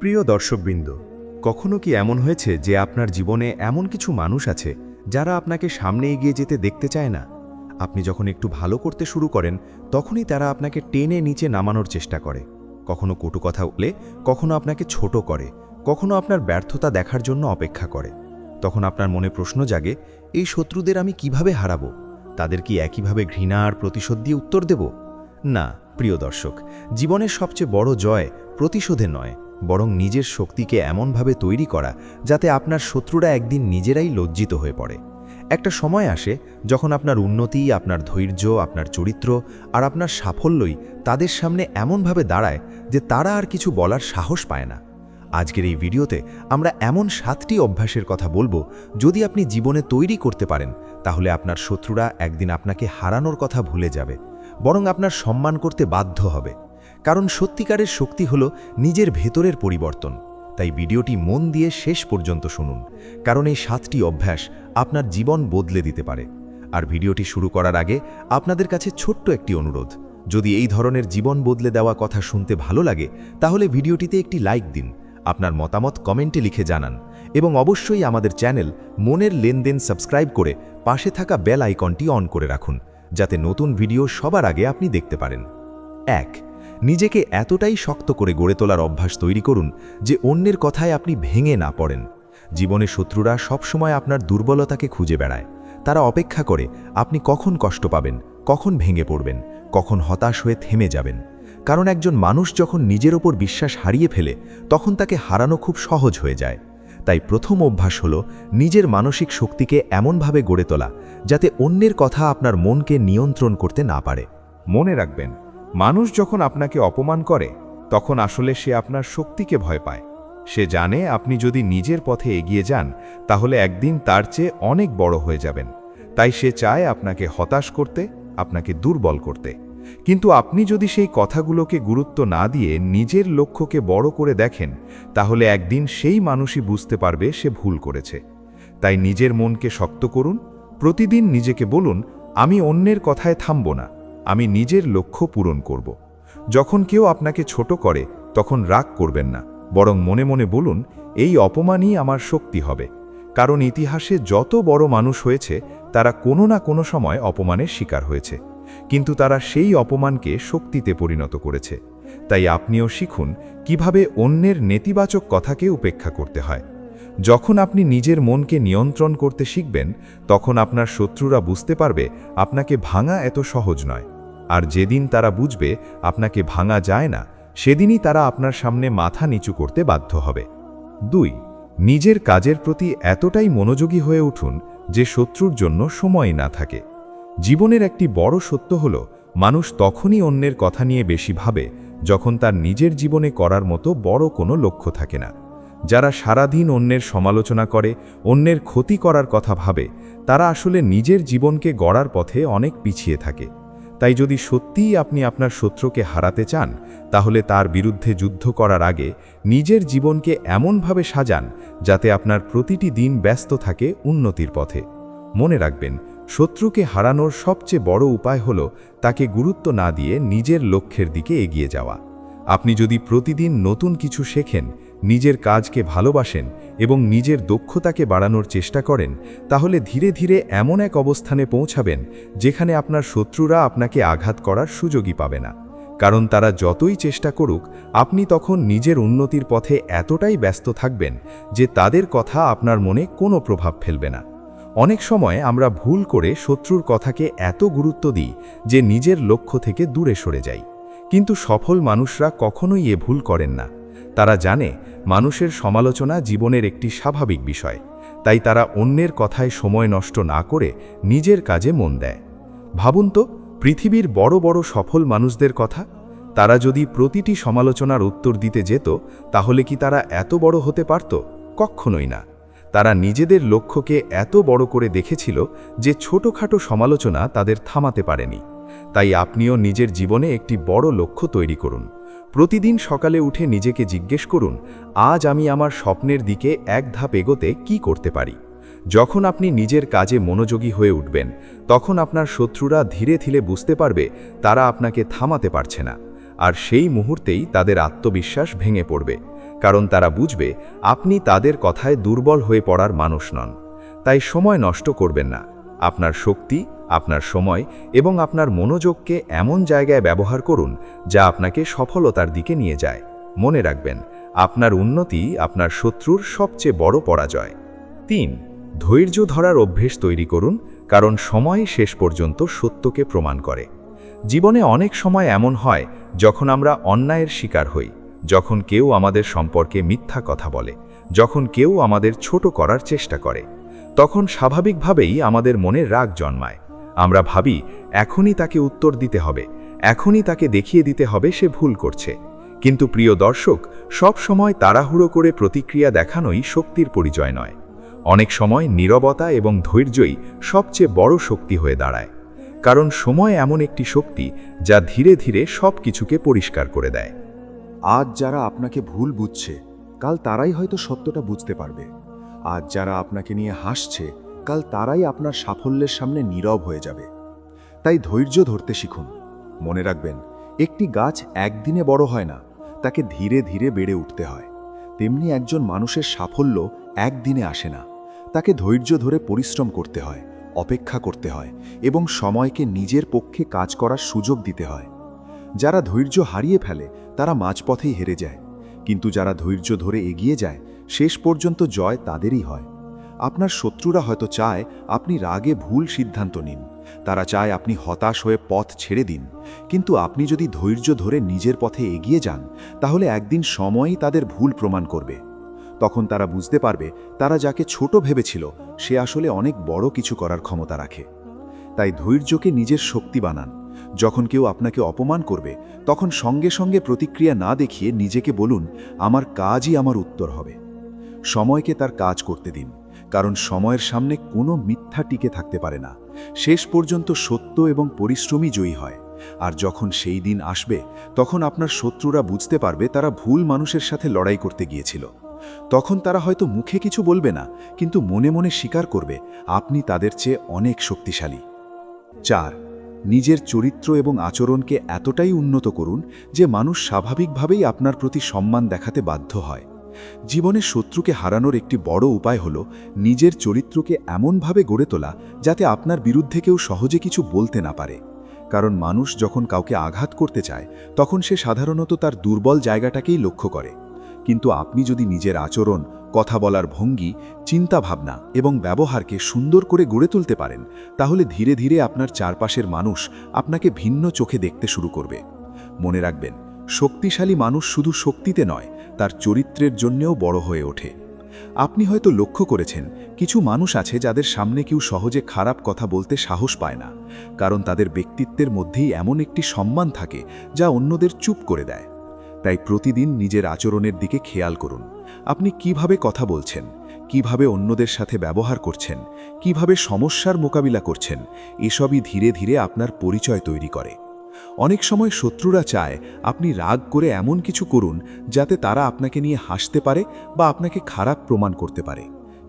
প্রিয় দর্শকবৃন্দ, কখনো কি এমন হয়েছে যে আপনার জীবনে এমন কিছু মানুষ আছে যারা আপনাকে সামনে এগিয়ে যেতে দেখতে চায় না? আপনি যখন একটু ভালো করতে শুরু করেন তখনই তারা আপনাকে টেনে নিচে নামানোর চেষ্টা করে। কখনো কটু কথা বলে, কখনো আপনাকে ছোট করে, কখনো আপনার ব্যর্থতা দেখার জন্য অপেক্ষা করে। তখন আপনার মনে প্রশ্ন জাগে, এই শত্রুদের আমি কিভাবে হারাবো? তাদের কি একইভাবে ঘৃণা আর প্রতিশোধ দিয়ে উত্তর দেব? না প্রিয় দর্শক, জীবনের সবচেয়ে বড় জয় প্রতিশোধে নয়, বরং নিজের শক্তিকে এমনভাবে তৈরি করা যাতে আপনার শত্রুরা একদিন নিজেরাই লজ্জিত হয়ে পড়ে। একটা সময় আসে যখন আপনার উন্নতি, আপনার ধৈর্য, আপনার চরিত্র আর আপনার সাফল্যই তাদের সামনে এমনভাবে দাঁড়ায় যে তারা আর কিছু বলার সাহস পায় না। আজকের এই ভিডিওতে আমরা এমন 7টি অভ্যাসের কথা বলবো, যদি আপনি জীবনে তৈরি করতে পারেন তাহলে আপনার শত্রুরা একদিন আপনাকে হারানোর কথা ভুলে যাবে, বরং আপনার সম্মান করতে বাধ্য হবে। কারণ সত্যিকারের শক্তি হলো নিজের ভেতরের পরিবর্তন। তাই ভিডিওটি মন দিয়ে শেষ পর্যন্ত শুনুন, কারণ এই 7টি অভ্যাস আপনার জীবন বদলে দিতে পারে। আর ভিডিওটি শুরু করার আগে আপনাদের কাছে ছোট্ট একটি অনুরোধ, যদি এই ধরনের জীবন বদলে দেওয়া কথা শুনতে ভালো লাগে তাহলে ভিডিওটিতে একটি লাইক দিন, আপনার মতামত কমেন্টে লিখে জানান এবং অবশ্যই আমাদের চ্যানেল মনের লেনদেন সাবস্ক্রাইব করে পাশে থাকা বেল আইকনটি অন করে রাখুন, যাতে নতুন ভিডিও সবার আগে আপনি দেখতে পারেন। 1. নিজেকে এতটাই শক্ত করে গড়ে তোলার অভ্যাস তৈরি করুন যে অন্যের কথায় আপনি ভেঙে না পড়েন। জীবনে শত্রুরা সবসময় আপনার দুর্বলতাকে খুঁজে বেড়ায়। তারা অপেক্ষা করে আপনি কখন কষ্ট পাবেন, কখন ভেঙে পড়বেন, কখন হতাশ হয়ে থেমে যাবেন। কারণ একজন মানুষ যখন নিজের ওপর বিশ্বাস হারিয়ে ফেলে তখন তাকে হারানো খুব সহজ হয়ে যায়। তাই প্রথম অভ্যাস হলো নিজের মানসিক শক্তিকে এমনভাবে গড়ে তোলা যাতে অন্যের কথা আপনার মনকে নিয়ন্ত্রণ করতে না পারে। মনে রাখবেন, মানুষ যখন আপনাকে অপমান করে তখন আসলে সে আপনার শক্তিকে ভয় পায়। সে জানে আপনি যদি নিজের পথে এগিয়ে যান তাহলে একদিন তার চেয়ে অনেক বড় হয়ে যাবেন। তাই সে চায় আপনাকে হতাশ করতে, আপনাকে দুর্বল করতে। কিন্তু আপনি যদি সেই কথাগুলোকে গুরুত্ব না দিয়ে নিজের লক্ষ্যকে বড় করে দেখেন তাহলে একদিন সেই মানুষই বুঝতে পারবে সে ভুল করেছে। তাই নিজের মনকে শক্ত করুন। প্রতিদিন নিজেকে বলুন, আমি অন্যের কথায় থামব না, আমি নিজের লক্ষ্য পূরণ করব। যখন কেউ আপনাকে ছোট করে তখন রাগ করবেন না, বরং মনে মনে বলুন, এই অপমানই আমার শক্তি হবে। কারণ ইতিহাসে যত বড় মানুষ হয়েছে তারা কোনো না কোনো সময় অপমানের শিকার হয়েছে, কিন্তু তারা সেই অপমানকে শক্তিতে পরিণত করেছে। তাই আপনিও শিখুন কিভাবে অন্যের নেতিবাচক কথাকে উপেক্ষা করতে হয়। যখন আপনি নিজের মনকে নিয়ন্ত্রণ করতে শিখবেন তখন আপনার শত্রুরা বুঝতে পারবে আপনাকে ভাঙা এত সহজ নয়। আর যেদিন তারা বুঝবে আপনাকে ভাঙা যায় না, সেদিনই তারা আপনার সামনে মাথা নিচু করতে বাধ্য হবে। 2. নিজের কাজের প্রতি এতটাই মনোযোগী হয়ে উঠুন যে শত্রুর জন্য সময় না থাকে। জীবনের একটি বড় সত্য হল, মানুষ তখনই অন্যের কথা নিয়ে বেশি ভাবে যখন তার নিজের জীবনে করার মতো বড় কোনো লক্ষ্য থাকে না। যারা সারাদিন অন্যের সমালোচনা করে, অন্যের ক্ষতি করার কথা ভাবে, তারা আসলে নিজের জীবনকে গড়ার পথে অনেক পিছিয়ে থাকে। তাই যদি সত্যিই আপনি আপনার শত্রুকে হারাতে চান তাহলে তার বিরুদ্ধে যুদ্ধ করার আগে নিজের জীবনকে এমনভাবে সাজান যাতে আপনার প্রতিটি দিন ব্যস্ত থাকে উন্নতির পথে। মনে রাখবেন, শত্রুকে হারানোর সবচেয়ে বড় উপায় হল তাকে গুরুত্ব না দিয়ে নিজের লক্ষ্যের দিকে এগিয়ে যাওয়া। আপনি যদি প্রতিদিন নতুন কিছু শেখেন, নিজের কাজকে ভালোবাসেন এবং নিজের দক্ষতাকে বাড়ানোর চেষ্টা করেন তাহলে ধীরে ধীরে এমন এক অবস্থানে পৌঁছাবেন যেখানে আপনার শত্রুরা আপনাকে আঘাত করার সুযোগই পাবে না। কারণ তারা যতই চেষ্টা করুক, আপনি তখন নিজের উন্নতির পথে এতটাই ব্যস্ত থাকবেন যে তাদের কথা আপনার মনে কোনো প্রভাব ফেলবে না। অনেক সময় আমরা ভুল করে শত্রুর কথাকে এত গুরুত্ব দিই যে নিজের লক্ষ্য থেকে দূরে সরে যাই। কিন্তু সফল মানুষরা কখনোই এ ভুল করেন না। তারা জানে মানুষের সমালোচনা জীবনের একটি স্বাভাবিক বিষয়, তাই তারা অন্যের কথায় সময় নষ্ট না করে নিজের কাজে মন দেয়। ভাবুন তো, পৃথিবীর বড় বড় সফল মানুষদের কথা। তারা যদি প্রতিটি সমালোচনার উত্তর দিতে যেত তাহলে কি তারা এত বড় হতে পারত? কখনোই না। তারা নিজেদের লক্ষ্যকে এত বড় করে দেখেছিল যে ছোটখাটো সমালোচনা তাদের থামাতে পারেনি। তাই আপনিও নিজের জীবনে একটি বড় লক্ষ্য তৈরি করুন। প্রতিদিন সকালে উঠে নিজেকে জিজ্ঞেস করুন, আজ আমি আমার স্বপ্নের দিকে এক ধাপ এগোতে কি করতে পারি। যখন আপনি নিজের কাজে মনোযোগী হয়ে উঠবেন তখন আপনার শত্রুরা ধীরে ধীরে বুঝতে পারবে তারা আপনাকে থামাতে পারছে না, আর সেই মুহূর্তেই তাদের আত্মবিশ্বাস ভেঙে পড়বে। কারণ তারা বুঝবে আপনি তাদের কথায় দুর্বল হয়ে পড়ার মানুষ নন। তাই সময় নষ্ট করবেন না। আপনার শক্তি, আপনার সময় এবং আপনার মনোযোগকে এমন জায়গায় ব্যবহার করুন যা আপনাকে সফলতার দিকে নিয়ে যায়। মনে রাখবেন, আপনার উন্নতি আপনার শত্রুর সবচেয়ে বড় পরাজয়। 3. ধৈর্য ধরার অভ্যেস তৈরি করুন, কারণ সময় শেষ পর্যন্ত সত্যকে প্রমাণ করে। জীবনে অনেক সময় এমন হয় যখন আমরা অন্যায়ের শিকার হই, যখন কেউ আমাদের সম্পর্কে মিথ্যা কথা বলে, যখন কেউ আমাদের ছোট করার চেষ্টা করে। তখন স্বাভাবিকভাবেই আমাদের মনে রাগ জন্মায়। আমরা ভাবি এখনই তাকে উত্তর দিতে হবে, এখনই তাকে দেখিয়ে দিতে হবে সে ভুল করছে। কিন্তু প্রিয় দর্শক, সব সময় তাড়াহুড়ো করে প্রতিক্রিয়া দেখানোই শক্তির পরিচয় নয়। অনেক সময় নীরবতা এবং ধৈর্যই সবচেয়ে বড় শক্তি হয়ে দাঁড়ায়। কারণ সময় এমন একটি শক্তি যা ধীরে ধীরে সব কিছুকে পরিষ্কার করে দেয়। আজ যারা আপনাকে ভুল বুঝছে, কাল তারাই হয়তো সত্যটা বুঝতে পারবে। আজ যারা আপনাকে নিয়ে হাসছে, কাল তারাই আপনার সাফল্যের সামনে নীরব হয়ে যাবে। তাই ধৈর্য ধরতে শিখুন। মনে রাখবেন, একটি গাছ একদিনে বড় হয় না, তাকে ধীরে ধীরে বেড়ে উঠতে হয়। তেমনি একজন মানুষের সাফল্য একদিনে আসে না, তাকে ধৈর্য ধরে পরিশ্রম করতে হয়, অপেক্ষা করতে হয় এবং সময়কে নিজের পক্ষে কাজ করার সুযোগ দিতে হয়। যারা ধৈর্য হারিয়ে ফেলে তারা মাঝপথেই হেরে যায়, কিন্তু যারা ধৈর্য ধরে এগিয়ে যায় শেষ পর্যন্ত জয় তাদেরই হয়। আপনার শত্রুরা হয়তো চায় আপনি রাগে ভুল সিদ্ধান্ত নিন, তারা চায় আপনি হতাশ হয়ে পথ ছেড়ে দিন, কিন্তু আপনি যদি ধৈর্য ধরে নিজের পথে এগিয়ে যান তাহলে একদিন সময়ই তাদের ভুল প্রমাণ করবে। তখন তারা বুঝতে পারবে তারা যাকে ছোট ভেবেছিল সে আসলে অনেক বড় কিছু করার ক্ষমতা রাখে। তাই ধৈর্যকে নিজের শক্তি বানান। যখন কেউ আপনাকে অপমান করবে তখন সঙ্গে সঙ্গে প্রতিক্রিয়া না দেখিয়ে নিজেকে বলুন, আমার কাজই আমার উত্তর হবে। সময়কে তার কাজ করতে দিন, কারণ সময়ের সামনে কোনো মিথ্যা টিকে থাকতে পারে না। শেষ পর্যন্ত সত্য এবং পরিশ্রমই জয়ী হয়। আর যখন সেই দিন আসবে তখন আপনার শত্রুরা বুঝতে পারবে তারা ভুল মানুষের সাথে লড়াই করতে গিয়েছিল। তখন তারা হয়তো মুখে কিছু বলবে না, কিন্তু মনে মনে স্বীকার করবে আপনি তাদের চেয়ে অনেক শক্তিশালী। 4. নিজের চরিত্র এবং আচরণকে এতটাই উন্নত করুন যে মানুষ স্বাভাবিকভাবেই আপনার প্রতি সম্মান দেখাতে বাধ্য হয়। জীবনে শত্রুকে হারানোর একটি বড় উপায় হল নিজের চরিত্রকে এমনভাবে গড়ে তোলা যাতে আপনার বিরুদ্ধে কেউ সহজে কিছু বলতে না পারে। কারণ মানুষ যখন কাউকে আঘাত করতে চায় তখন সে সাধারণত তার দুর্বল জায়গাটাকেই লক্ষ্য করে। কিন্তু আপনি যদি নিজের আচরণ, কথা বলার ভঙ্গি, চিন্তাভাবনা এবং ব্যবহারকে সুন্দর করে গড়ে তুলতে পারেন, তাহলে ধীরে ধীরে আপনার চারপাশের মানুষ আপনাকে ভিন্ন চোখে দেখতে শুরু করবে। মনে রাখবেন, শক্তিশালী মানুষ শুধু শক্তিতে নয়, তার চরিত্রের জন্যেও বড় হয়ে ওঠে। আপনি হয়তো লক্ষ্য করেছেন কিছু মানুষ আছে যাদের সামনে কেউ সহজে খারাপ কথা বলতে সাহস পায় না, কারণ তাদের ব্যক্তিত্বের মধ্যেই এমন একটি সম্মান থাকে যা অন্যদের চুপ করে দেয়। তাই প্রতিদিন নিজের আচরণের দিকে খেয়াল করুন। আপনি কিভাবে কথা বলছেন, কিভাবে অন্যদের সাথে ব্যবহার করছেন, কিভাবে সমস্যার মোকাবিলা করছেন, এসবই ধীরে ধীরে আপনার পরিচয় তৈরি করে। অনেক সময় শত্রুরা চায় আপনি রাগ করে এমন কিছু করুন যাতে তারা আপনাকে নিয়ে হাসতে পারে বা আপনাকে খারাপ প্রমাণ করতে পারে।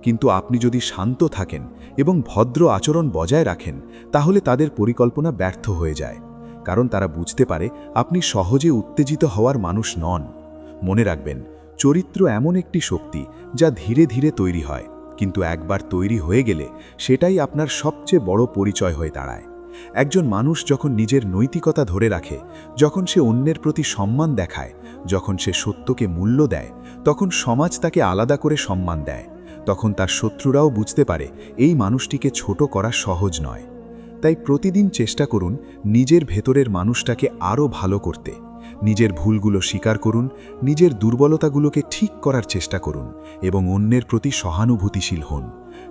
কিন্তু আপনি যদি শান্ত থাকেন এবং ভদ্র আচরণ বজায় রাখেন তাহলে তাদের পরিকল্পনা ব্যর্থ হয়ে যায়, কারণ তারা বুঝতে পারে আপনি সহজে উত্তেজিত হওয়ার মানুষ নন। মনে রাখবেন, চরিত্র এমন একটি শক্তি যা ধীরে ধীরে তৈরি হয়, কিন্তু একবার তৈরি হয়ে গেলে সেটাই আপনার সবচেয়ে বড় পরিচয় হয়ে দাঁড়ায়। একজন মানুষ যখন নিজের নৈতিকতা ধরে রাখে, যখন সে অন্যের প্রতি সম্মান দেখায়, যখন সে সত্যকে মূল্য দেয়, তখন সমাজ তাকে আলাদা করে সম্মান দেয়। তখন তার শত্রুরাও বুঝতে পারে এই মানুষটিকে ছোট করা সহজ নয়। তাই প্রতিদিন চেষ্টা করুন নিজের ভেতরের মানুষটাকে আরও ভালো করতে। নিজের ভুলগুলো স্বীকার করুন, নিজের দুর্বলতাগুলোকে ঠিক করার চেষ্টা করুন এবং অন্যের প্রতি সহানুভূতিশীল হন।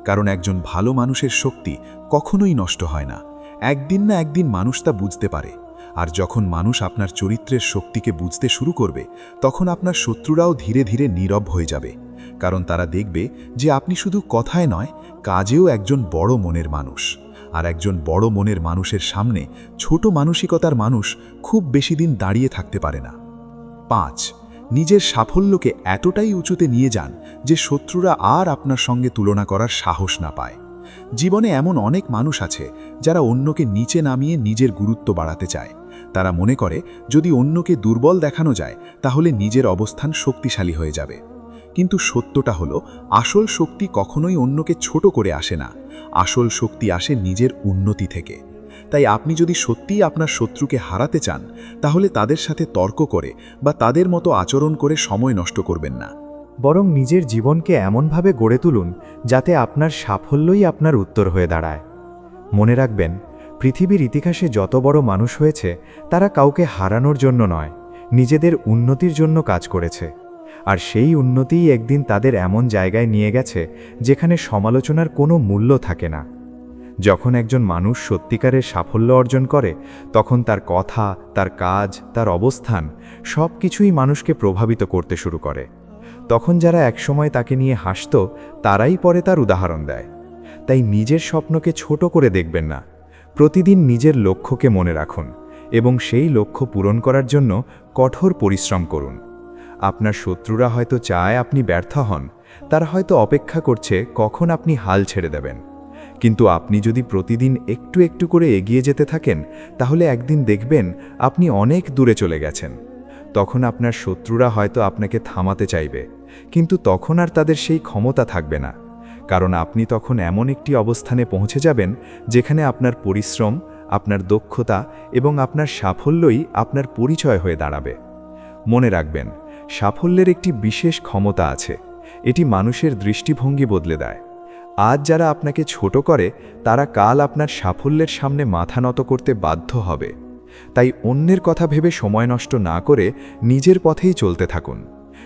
কারণ একজন ভালো মানুষের শক্তি কখনোই নষ্ট হয় না। একদিন না একদিন মানুষ তা বুঝতে পারে। আর যখন মানুষ আপনার চরিত্রের শক্তিকে বুঝতে শুরু করবে, তখন আপনার শত্রুরাও ধীরে ধীরে নীরব হয়ে যাবে, কারণ তারা দেখবে যে আপনি শুধু কথায় নয়, কাজেও একজন বড় মনের মানুষ। আর একজন বড় মনের মানুষের সামনে ছোট মানসিকতার মানুষ খুব বেশি দিন দাঁড়িয়ে থাকতে পারে না। 5. নিজের সাফল্যকে এতটাই উঁচুতে নিয়ে যান যে শত্রুরা আর আপনার সঙ্গে তুলনা করার সাহস না পায়। জীবনে এমন অনেক মানুষ আছে যারা অন্যকে নিচে নামিয়ে নিজের গুরুত্ব বাড়াতে চায়। তারা মনে করে যদি অন্যকে দুর্বল দেখানো যায় তাহলে নিজের অবস্থান শক্তিশালী হয়ে যাবে। কিন্তু সত্যটা হলো, আসল শক্তি কখনোই অন্যকে ছোট করে আসে না, আসল শক্তি আসে নিজের উন্নতি থেকে। তাই আপনি যদি সত্যিই আপনার শত্রুকে হারাতে চান, তাহলে তাদের সাথে তর্ক করে বা তাদের মতো আচরণ করে সময় নষ্ট করবেন না। বরং নিজের জীবনকে এমনভাবে গড়ে তুলুন যাতে আপনার সাফল্যই আপনার উত্তর হয়ে দাঁড়ায়। মনে রাখবেন, পৃথিবীর ইতিহাসে যত বড় মানুষ হয়েছে তারা কাউকে হারানোর জন্য নয়, নিজেদের উন্নতির জন্য কাজ করেছে। আর সেই উন্নতিই একদিন তাদের এমন জায়গায় নিয়ে গেছে যেখানে সমালোচনার কোনো মূল্য থাকে না। যখন একজন মানুষ সত্যিকারের সাফল্য অর্জন করে, তখন তার কথা, তার কাজ, তার অবস্থান সব কিছুই মানুষকে প্রভাবিত করতে শুরু করে। তখন যারা একসময় তাকে নিয়ে হাসত, তারাই পরে তার উদাহরণ দেয়। তাই নিজের স্বপ্নকে ছোট করে দেখবেন না, প্রতিদিন নিজের লক্ষ্যকে মনে রাখুন এবং সেই লক্ষ্য পূরণ করার জন্য কঠোর পরিশ্রম করুন। আপনার শত্রুরা হয়তো চায় আপনি ব্যর্থ হন, তারা হয়তো অপেক্ষা করছে কখন আপনি হাল ছেড়ে দেবেন। কিন্তু আপনি যদি প্রতিদিন একটু একটু করে এগিয়ে যেতে থাকেন, তাহলে একদিন দেখবেন আপনি অনেক দূরে চলে গেছেন। তখন আপনার শত্রুরা হয়তো আপনাকে থামাতে চাইবে, কিন্তু তখন আর তাদের সেই ক্ষমতা থাকবে না, কারণ আপনি তখন এমন একটি অবস্থানে পৌঁছে যাবেন যেখানে আপনার পরিশ্রম, আপনার দক্ষতা এবং আপনার সাফল্যই আপনার পরিচয় হয়ে দাঁড়াবে। মনে রাখবেন, সাফল্যের একটি বিশেষ ক্ষমতা আছে, এটি মানুষের দৃষ্টিভঙ্গি বদলে দেয়। আজ যারা আপনাকে ছোট করে, তারা কাল আপনার সাফল্যের সামনে মাথা নত করতে বাধ্য হবে। তাই অন্যের কথা ভেবে সময় নষ্ট না করে নিজের পথেই চলতে থাকুন।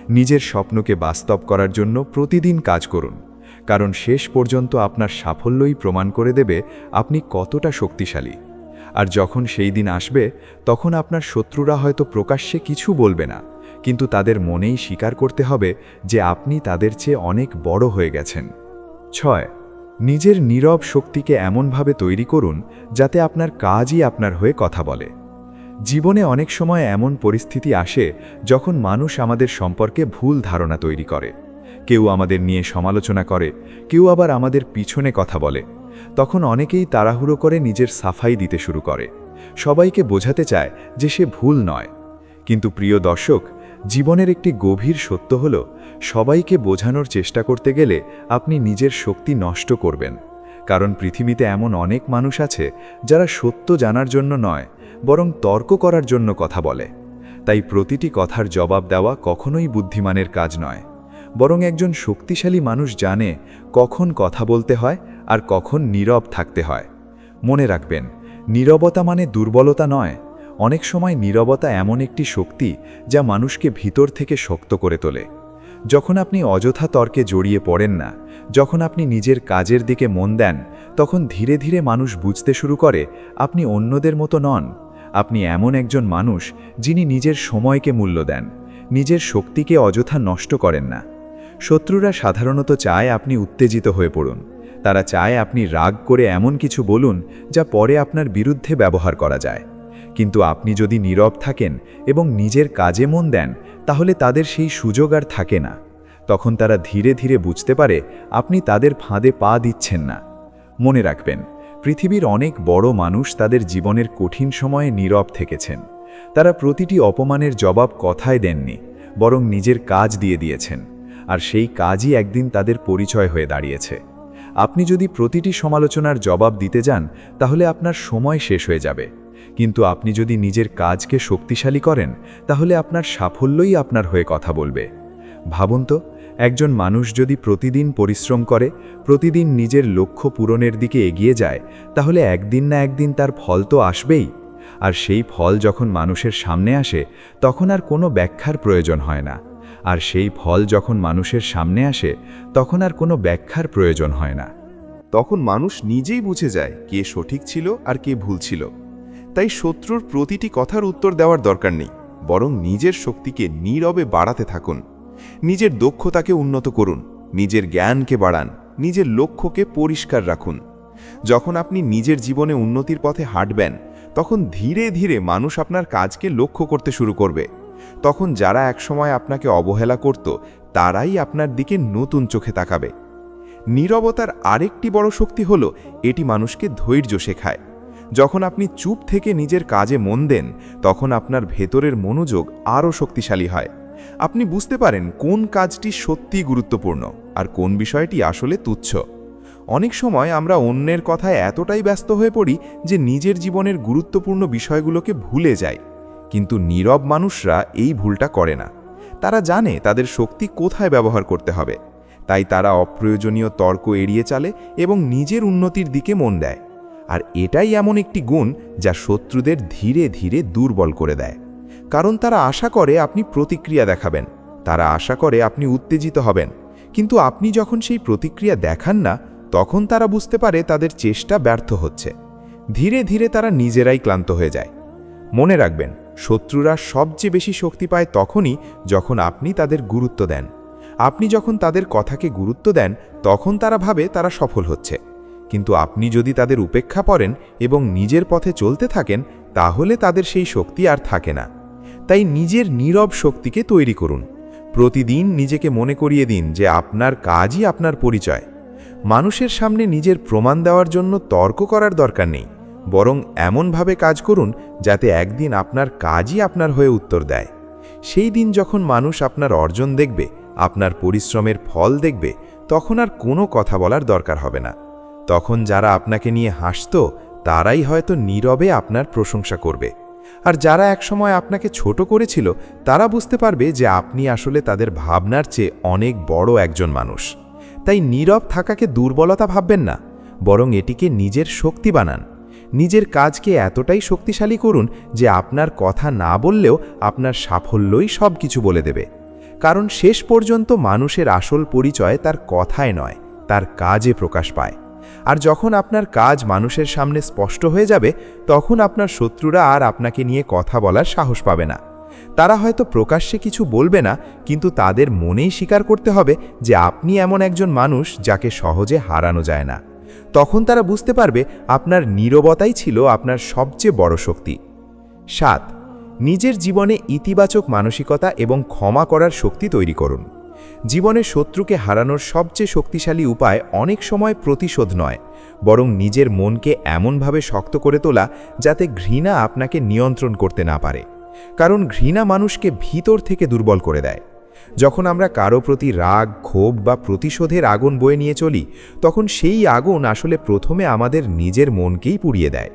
নিজের স্বপ্নকে বাস্তব করার জন্য প্রতিদিন কাজ করুন, কারণ শেষ পর্যন্ত আপনার সাফল্যই প্রমাণ করে দেবে আপনি কতটা শক্তিশালী। আর যখন সেই দিন আসবে, তখন আপনার শত্রুরা হয়তো প্রকাশ্যে কিছু বলবে না, কিন্তু তাদের মনেই স্বীকার করতে হবে যে আপনি তাদের চেয়ে অনেক বড় হয়ে গেছেন। 6. নিজের নীরব শক্তিকে এমনভাবে তৈরি করুন যাতে আপনার কাজই আপনার হয়ে কথা বলে। জীবনে অনেক সময় এমন পরিস্থিতি আসে যখন মানুষ আমাদের সম্পর্কে ভুল ধারণা তৈরি করে। কেউ আমাদের নিয়ে সমালোচনা করে, কেউ আবার আমাদের পিছনে কথা বলে। তখন অনেকেই তাড়াহুড়ো করে নিজের সাফাই দিতে শুরু করে, সবাইকে বোঝাতে চায় যে সে ভুল নয়। কিন্তু প্রিয় দর্শক, জীবনের একটি গভীর সত্য হল, সবাইকে বোঝানোর চেষ্টা করতে গেলে আপনি নিজের শক্তি নষ্ট করবেন। কারণ পৃথিবীতে এমন অনেক মানুষ আছে যারা সত্য জানার জন্য নয়, বরং তর্ক করার জন্য কথা বলে। তাই প্রতিটি কথার জবাব দেওয়া কখনোই বুদ্ধিমানের কাজ নয়, বরং একজন শক্তিশালী মানুষ জানে কখন কথা বলতে হয় আর কখন নীরব থাকতে হয়। মনে রাখবেন, নীরবতা মানে দুর্বলতা নয়। অনেক সময় নীরবতা এমন একটি শক্তি যা মানুষকে ভিতর থেকে শক্ত করে তোলে। যখন আপনি অযথা তর্কে জড়িয়ে পড়েন না, যখন আপনি নিজের কাজের দিকে মন দেন, তখন ধীরে ধীরে মানুষ বুঝতে শুরু করে আপনি অন্যদের মতো নন। আপনি এমন একজন মানুষ যিনি নিজের সময়কে মূল্য দেন, নিজের শক্তিকে অযথা নষ্ট করেন না। শত্রুরা সাধারণত চায় আপনি উত্তেজিত হয়ে পড়ুন। তারা চায় আপনি রাগ করে এমন কিছু বলুন যা পরে আপনার বিরুদ্ধে ব্যবহার করা যায়। কিন্তু আপনি যদি নীরব থাকেন এবং নিজের কাজে মন দেন, তাহলে তাদের সেই সুযোগ আর থাকে না। তখন তারা ধীরে ধীরে বুঝতে পারে আপনি তাদের ফাঁদে পা দিচ্ছেন না। মনে রাখবেন, পৃথিবীর অনেক বড় মানুষ তাদের জীবনের কঠিন সময়ে নীরব থেকেছেন। তারা প্রতিটি অপমানের জবাব কথায় দেননি, বরং নিজের কাজ দিয়ে দিয়েছেন। আর সেই কাজই একদিন তাদের পরিচয় হয়ে দাঁড়িয়েছে। আপনি যদি প্রতিটি সমালোচনার জবাব দিতে যান, তাহলে আপনার সময় শেষ হয়ে যাবে। কিন্তু আপনি যদি নিজের কাজকে শক্তিশালী করেন, তাহলে আপনার সাফল্যই আপনার হয়ে কথা বলবে। ভাবুন তো, একজন মানুষ যদি প্রতিদিন পরিশ্রম করে, প্রতিদিন নিজের লক্ষ্য পূরণের দিকে এগিয়ে যায়, তাহলে একদিন না একদিন তার ফল তো আসবেই। আর সেই ফল যখন মানুষের সামনে আসে, তখন আর কোনো ব্যাখ্যার প্রয়োজন হয় না। আর সেই ফল যখন মানুষের সামনে আসে, তখন আর কোনো ব্যাখ্যার প্রয়োজন হয় না। তখন মানুষ নিজেই বুঝে যায় কে সঠিক ছিল আর কে ভুল ছিল। তাই শত্রুর প্রতিটি কথার উত্তর দেওয়ার দরকার নেই, বরং নিজের শক্তিকে নীরবে বাড়াতে থাকুন। নিজের দক্ষতাকে উন্নত করুন, নিজের জ্ঞানকে বাড়ান, নিজের লক্ষ্যকে পরিষ্কার রাখুন। যখন আপনি নিজের জীবনে উন্নতির পথে হাঁটবেন, তখন ধীরে ধীরে মানুষ আপনার কাজকে লক্ষ্য করতে শুরু করবে। তখন যারা একসময় আপনাকে অবহেলা করত, তারাই আপনার দিকে নতুন চোখে তাকাবে। নীরবতার আরেকটি বড় শক্তি হলো, এটি মানুষকে ধৈর্য শেখায়। যখন আপনি চুপ থেকে নিজের কাজে মন দেন তখন আপনার ভেতরের মনোযোগ আরও শক্তিশালী হয়। আপনি বুঝতে পারেন কোন কাজটি সত্যিই গুরুত্বপূর্ণ আর কোন বিষয়টি আসলে তুচ্ছ। অনেক সময় আমরা অন্যের কথায় এতটাই ব্যস্ত হয়ে পড়ি যে নিজের জীবনের গুরুত্বপূর্ণ বিষয়গুলোকে ভুলে যাই। কিন্তু নীরব মানুষরা এই ভুলটা করে না। তারা জানে তাদের শক্তি কোথায় ব্যবহার করতে হবে, তাই তারা অপ্রয়োজনীয় তর্ক এড়িয়ে চলে এবং নিজের উন্নতির দিকে মন দেয়। আর এটাই এমন একটি গুণ যা শত্রুদের ধীরে ধীরে দুর্বল করে দেয়। কারণ তারা আশা করে আপনি প্রতিক্রিয়া দেখাবেন, তারা আশা করে আপনি উত্তেজিত হবেন। কিন্তু আপনি যখন সেই প্রতিক্রিয়া দেখান না, তখন তারা বুঝতে পারে তাদের চেষ্টা ব্যর্থ হচ্ছে। ধীরে ধীরে তারা নিজেরাই ক্লান্ত হয়ে যায়। মনে রাখবেন, শত্রুরা সবচেয়ে বেশি শক্তি পায় তখনই যখন আপনি তাদের গুরুত্ব দেন। আপনি যখন তাদের কথাকে গুরুত্ব দেন তখন তারা ভাবে তারা সফল হচ্ছে। কিন্তু আপনি যদি তাদের উপেক্ষা করেন এবং নিজের পথে চলতে থাকেন, তাহলে তাদের সেই শক্তি আর থাকে না। তাই নিজের নীরব শক্তিকে তৈরি করুন। প্রতিদিন নিজেকে মনে করিয়ে দিন যে আপনার কাজই আপনার পরিচয়। মানুষের সামনে নিজের প্রমাণ দেওয়ার জন্য তর্ক করার দরকার নেই, বরং এমনভাবে কাজ করুন যাতে একদিন আপনার কাজই আপনার হয়ে উত্তর দেয়। সেই দিন যখন মানুষ আপনার অর্জন দেখবে, আপনার পরিশ্রমের ফল দেখবে, তখন আর কোনো কথা বলার দরকার হবে না। তখন যারা আপনাকে নিয়ে হাসত তারাই হয়তো নীরবে আপনার প্রশংসা করবে। আর যারা একসময় আপনাকে ছোট করেছিল তারা বুঝতে পারবে যে আপনি আসলে তাদের ভাবনার চেয়ে অনেক বড় একজন মানুষ। তাই নীরব থাকাকে দুর্বলতা ভাববেন না, বরং এটিকে নিজের শক্তি বানান। নিজের কাজকে এতটাই শক্তিশালী করুন যে আপনার কথা না বললেও আপনার সাফল্যই সব কিছু বলে দেবে। কারণ শেষ পর্যন্ত মানুষের আসল পরিচয় তার কথায় নয়, তার কাজে প্রকাশ পায়। আর যখন আপনার কাজ মানুষের সামনে স্পষ্ট হয়ে যাবে, তখন আপনার শত্রুরা আর আপনাকে নিয়ে কথা বলার সাহস পাবে না। তারা হয়তো প্রকাশ্যে কিছু বলবে না, কিন্তু তাদের মনেই স্বীকার করতে হবে যে আপনি এমন একজন মানুষ যাকে সহজে হারানো যায় না। তখন তারা বুঝতে পারবে আপনার নীরবতাই ছিল আপনার সবচেয়ে বড় শক্তি। 7. নিজের জীবনে ইতিবাচক মানসিকতা এবং ক্ষমা করার শক্তি তৈরি করুন। জীবনে শত্রুকে হারানোর সবচেয়ে শক্তিশালী উপায় অনেক সময় প্রতিশোধ নয়, বরং নিজের মনকে এমনভাবে শক্ত করে তোলা যাতে ঘৃণা আপনাকে নিয়ন্ত্রণ করতে না পারে। কারণ ঘৃণা মানুষকে ভিতর থেকে দুর্বল করে দেয়। যখন আমরা কারো প্রতি রাগ, ক্ষোভ বা প্রতিশোধের আগুন বয়ে নিয়ে চলি, তখন সেই আগুন আসলে প্রথমে আমাদের নিজের মনকেই পুড়িয়ে দেয়।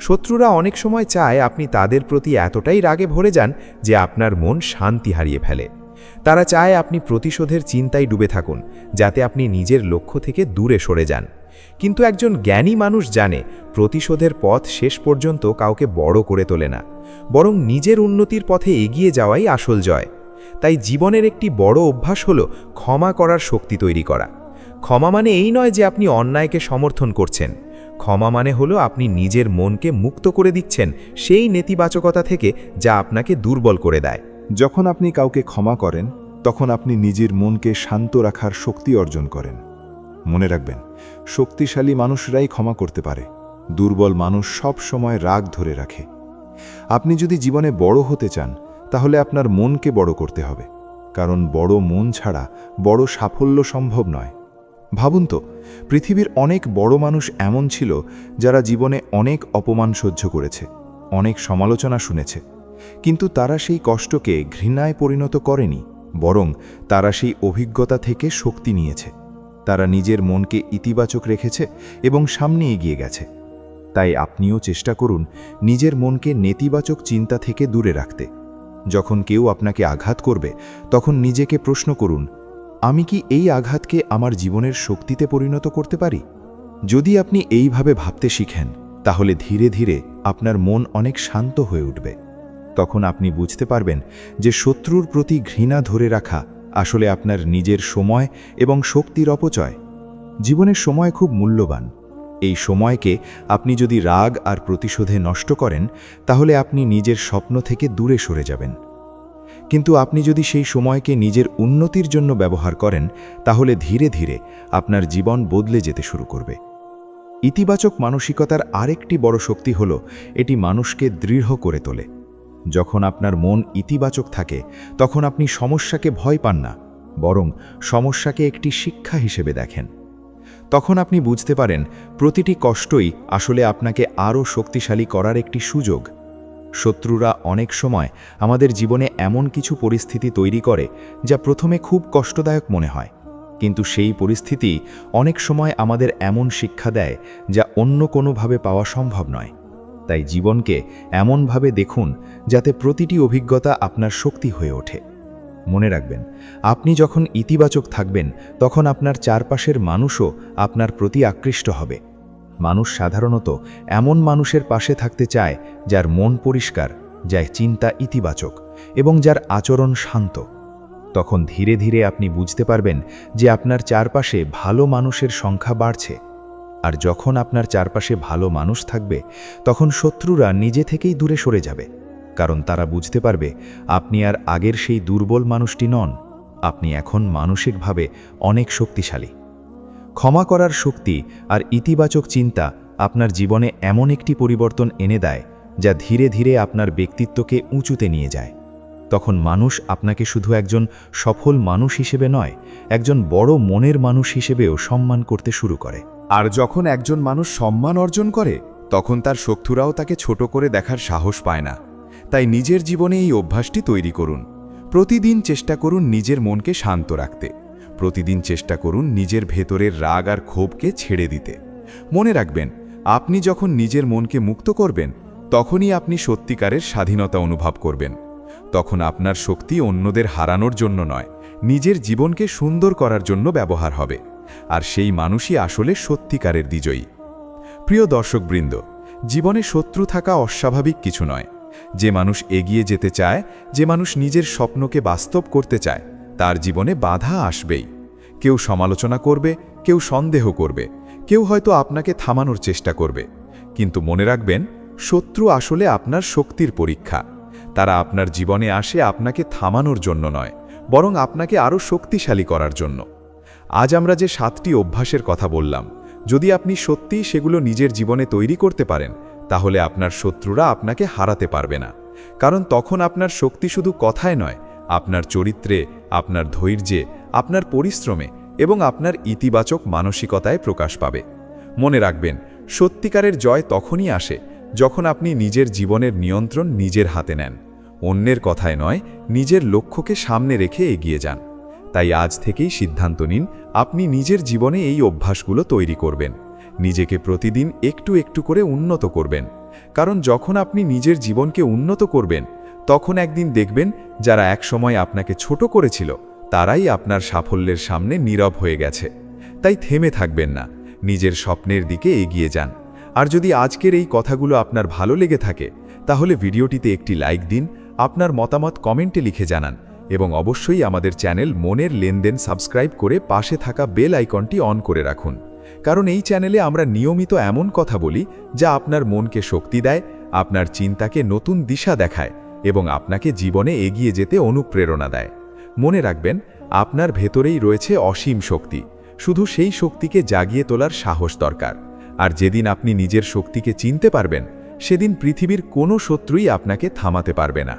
শত্রুরা অনেক সময় চায় আপনি তাদের প্রতি এতটাই রাগে ভরে যান যে আপনার মন শান্তি হারিয়ে ফেলে। তারা চায় আপনি প্রতিশোধের চিন্তায় ডুবে থাকুন, যাতে আপনি নিজের লক্ষ্য থেকে দূরে সরে যান। কিন্তু একজন জ্ঞানী মানুষ জানে প্রতিশোধের পথ শেষ পর্যন্ত কাউকে বড় করে তোলে না, বরং নিজের উন্নতির পথে এগিয়ে যাওয়াই আসল জয়। তাই জীবনের একটি বড় অভ্যাস হলো ক্ষমা করার শক্তি তৈরি করা। ক্ষমা মানে এই নয় যে আপনি অন্যায়কে সমর্থন করছেন। ক্ষমা মানে হলো আপনি নিজের মনকে মুক্ত করে দিচ্ছেন সেই নেতিবাচকতা থেকে যা আপনাকে দুর্বল করে দেয়। যখন আপনি কাউকে ক্ষমা করেন, তখন আপনি নিজের মনকে শান্ত রাখার শক্তি অর্জন করেন। মনে রাখবেন, শক্তিশালী মানুষরাই ক্ষমা করতে পারে, দুর্বল মানুষ সব সময় রাগ ধরে রাখে। আপনি যদি জীবনে বড় হতে চান, তাহলে আপনার মনকে বড় করতে হবে, কারণ বড় মন ছাড়া বড় সাফল্য সম্ভব নয়। ভাবুন তো, পৃথিবীর অনেক বড় মানুষ এমন ছিল যারা জীবনে অনেক অপমান সহ্য করেছে, অনেক সমালোচনা শুনেছে, কিন্তু তারা সেই কষ্টকে ঘৃণায় পরিণত করেনি, বরং তারা সেই অভিজ্ঞতা থেকে শক্তি নিয়েছে। তারা নিজের মনকে ইতিবাচক রেখেছে এবং সামনে এগিয়ে গেছে। তাই আপনিও চেষ্টা করুন নিজের মনকে নেতিবাচক চিন্তা থেকে দূরে রাখতে। যখন কেউ আপনাকে আঘাত করবে, তখন নিজেকে প্রশ্ন করুন, আমি কি এই আঘাতকে আমার জীবনের শক্তিতে পরিণত করতে পারি? যদি আপনি এইভাবে ভাবতে শিখেন, তাহলে ধীরে ধীরে আপনার মন অনেক শান্ত হয়ে উঠবে। তখন আপনি বুঝতে পারবেন যে শত্রুর প্রতি ঘৃণা ধরে রাখা আসলে আপনার নিজের সময় এবং শক্তির অপচয়। জীবনের সময় খুব মূল্যবান। এই সময়কে আপনি যদি রাগ আর প্রতিশোধে নষ্ট করেন, তাহলে আপনি নিজের স্বপ্ন থেকে দূরে সরে যাবেন। কিন্তু আপনি যদি সেই সময়কে নিজের উন্নতির জন্য ব্যবহার করেন, তাহলে ধীরে ধীরে আপনার জীবন বদলে যেতে শুরু করবে। ইতিবাচক মানসিকতার আরেকটি বড় শক্তি হল এটি মানুষকে দৃঢ় করে তোলে। যখন আপনার মন ইতিবাচক থাকে, তখন আপনি সমস্যাকে ভয় পান না, বরং সমস্যাকে একটি শিক্ষা হিসেবে দেখেন। তখন আপনি বুঝতে পারেন প্রতিটি কষ্টই আসলে আপনাকে আরও শক্তিশালী করার একটি সুযোগ। শত্রুরা অনেক সময় আমাদের জীবনে এমন কিছু পরিস্থিতি তৈরি করে যা প্রথমে খুব কষ্টদায়ক মনে হয়, কিন্তু সেই পরিস্থিতি অনেক সময় আমাদের এমন শিক্ষা দেয় যা অন্য কোনোভাবে পাওয়া সম্ভব নয়। তাই জীবনকে এমনভাবে দেখুন যাতে প্রতিটি অভিজ্ঞতা আপনার শক্তি হয়ে ওঠে। মনে রাখবেন, আপনি যখন ইতিবাচক থাকবেন তখন আপনার চারপাশের মানুষও আপনার প্রতি আকৃষ্ট হবে। মানুষ সাধারণত এমন মানুষের পাশে থাকতে চায় যার মন পরিষ্কার, যার চিন্তা ইতিবাচক এবং যার আচরণ শান্ত। তখন ধীরে ধীরে আপনি বুঝতে পারবেন যে আপনার চারপাশে ভালো মানুষের সংখ্যা বাড়ছে। আর যখন আপনার চারপাশে ভালো মানুষ থাকবে তখন শত্রুরা নিজে থেকেই দূরে সরে যাবে, কারণ তারা বুঝতে পারবে আপনি আর আগের সেই দুর্বল মানুষটি নন, আপনি এখন মানসিকভাবে অনেক শক্তিশালী। ক্ষমা করার শক্তি আর ইতিবাচক চিন্তা আপনার জীবনে এমন একটি পরিবর্তন এনে দেয় যা ধীরে ধীরে আপনার ব্যক্তিত্বকে উঁচুতে নিয়ে যায়। তখন মানুষ আপনাকে শুধু একজন সফল মানুষ হিসেবে নয়, একজন বড় মনের মানুষ হিসেবেও সম্মান করতে শুরু করে। আর যখন একজন মানুষ সম্মান অর্জন করে তখন তার শত্রুরাও তাকে ছোট করে দেখার সাহস পায় না। তাই নিজের জীবনে এই অভ্যাসটি তৈরি করুন। প্রতিদিন চেষ্টা করুন নিজের মনকে শান্ত রাখতে। প্রতিদিন চেষ্টা করুন নিজের ভেতরের রাগ আর ক্ষোভকে ছেড়ে দিতে। মনে রাখবেন, আপনি যখন নিজের মনকে মুক্ত করবেন তখনই আপনি সত্যিকারের স্বাধীনতা অনুভব করবেন। তখন আপনার শক্তি অন্যদের হারানোর জন্য নয়, নিজের জীবনকে সুন্দর করার জন্য ব্যবহার হবে। আর সেই মানুষই আসলে সত্যিকারের বিজয়ী। প্রিয় দর্শকবৃন্দ, জীবনে শত্রু থাকা অস্বাভাবিক কিছু নয়। যে মানুষ এগিয়ে যেতে চায়, যে মানুষ নিজের স্বপ্নকে বাস্তব করতে চায়, তার জীবনে বাধা আসবেই। কেউ সমালোচনা করবে, কেউ সন্দেহ করবে, কেউ হয়তো আপনাকে থামানোর চেষ্টা করবে। কিন্তু মনে রাখবেন, শত্রু আসলে আপনার শক্তির পরীক্ষা। তারা আপনার জীবনে আসে আপনাকে থামানোর জন্য নয়, বরং আপনাকে আরও শক্তিশালী করার জন্য। আজ আমরা যে 7টি অভ্যাসের কথা বললাম, যদি আপনি সত্যিই সেগুলো নিজের জীবনে তৈরি করতে পারেন, তাহলে আপনার শত্রুরা আপনাকে হারাতে পারবে না। কারণ তখন আপনার শক্তি শুধু কথায় নয়, আপনার চরিত্রে, আপনার ধৈর্যে, আপনার পরিশ্রমে এবং আপনার ইতিবাচক মানসিকতায় প্রকাশ পাবে। মনে রাখবেন, সত্যিকারের জয় তখনই আসে যখন আপনি নিজের জীবনের নিয়ন্ত্রণ নিজের হাতে নেন। অন্যের কথায় নয়, নিজের লক্ষ্যকে সামনে রেখে এগিয়ে যান। তাই আজ থেকেই সিদ্ধান্ত নিন, আপনি নিজের জীবনে এই অভ্যাসগুলো তৈরি করবেন। নিজেকে প্রতিদিন একটু একটু করে উন্নত করবেন। কারণ যখন আপনি নিজের জীবনকে উন্নত করবেন, তখন একদিন দেখবেন যারা একসময় আপনাকে ছোট করেছিল তারাই আপনার সাফল্যের সামনে নীরব হয়ে গেছে। তাই থেমে থাকবেন না, নিজের স্বপ্নের দিকে এগিয়ে যান। আর যদি আজকের এই কথাগুলো আপনার ভালো লেগে থাকে, তাহলে ভিডিওটিতে একটি লাইক দিন, আপনার মতামত কমেন্টে লিখে জানান এবং অবশ্যই আমাদের চ্যানেল মনের লেনদেন সাবস্ক্রাইব করে পাশে থাকা বেল আইকনটি অন করে রাখুন। কারণ এই চ্যানেলে আমরা নিয়মিত এমন কথা বলি যা আপনার মনকে শক্তি দেয়, আপনার চিন্তাকে নতুন দিশা দেখায় এবং আপনাকে জীবনে এগিয়ে যেতে অনুপ্রেরণা দেয়। মনে রাখবেন, আপনার ভেতরেই রয়েছে অসীম শক্তি, শুধু সেই শক্তিকে জাগিয়ে তোলার সাহস দরকার। আর যেদিন আপনি নিজের শক্তিকে চিনতে পারবেন, সেদিন পৃথিবীর কোনো শত্রুই আপনাকে থামাতে পারবে না।